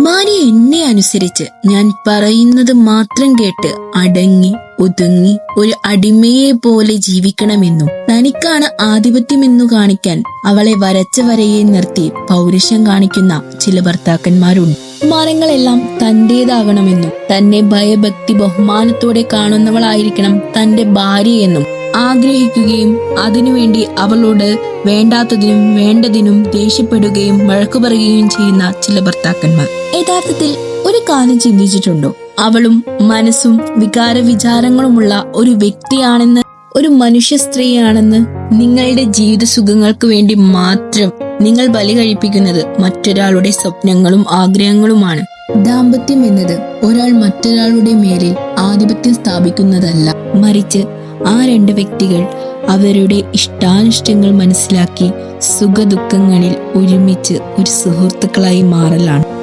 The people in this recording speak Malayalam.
ഭാര്യ എന്നെ അനുസരിച്ച് ഞാൻ പറയുന്നത് മാത്രം കേട്ട് അടങ്ങി ഒതുങ്ങി ഒരു അടിമയെ പോലെ ജീവിക്കണമെന്നും തനിക്കാണ് ആധിപത്യമെന്നു കാണിക്കാൻ അവളെ വരച്ച വരയെ നിർത്തി പൗരുഷം കാണിക്കുന്ന ചില ഭർത്താക്കന്മാരുണ്ട്. മാനങ്ങളെല്ലാം തന്റേതാകണമെന്നും തന്നെ ഭയഭക്തി ബഹുമാനത്തോടെ കാണുന്നവളായിരിക്കണം തന്റെ ഭാര്യയെന്നും ആഗ്രഹിക്കുകയും അതിനുവേണ്ടി അവളോട് വേണ്ടാത്തതിനും വേണ്ടതിനും ദേഷ്യപ്പെടുകയും വഴക്കു പറയുകയും ചെയ്യുന്ന ചില ഭർത്താക്കന്മാർ. യഥാർത്ഥത്തിൽ ഒരു കാര്യം ചിന്തിച്ചിട്ടുണ്ടോ? അവളും മനസ്സും വികാര വിചാരങ്ങളുമുള്ള ഒരു വ്യക്തിയാണെന്ന്, ഒരു മനുഷ്യ സ്ത്രീയാണെന്ന്. നിങ്ങളുടെ ജീവിത സുഖങ്ങൾക്ക് വേണ്ടി മാത്രം നിങ്ങൾ ബലി കഴിപ്പിക്കുന്നത് മറ്റൊരാളുടെ സ്വപ്നങ്ങളും ആഗ്രഹങ്ങളുമാണ്. ദാമ്പത്യം എന്നത് ഒരാൾ മറ്റൊരാളുടെ മേലിൽ ആധിപത്യം സ്ഥാപിക്കുന്നതല്ല, മറിച്ച് ആ രണ്ട് വ്യക്തികൾ അവരുടെ ഇഷ്ടാനിഷ്ടങ്ങൾ മനസ്സിലാക്കി സുഖദുഃഖങ്ങളിൽ ഒരുമിച്ച് ഒരു സുഹൃത്തുക്കളായി മാറലാണ്.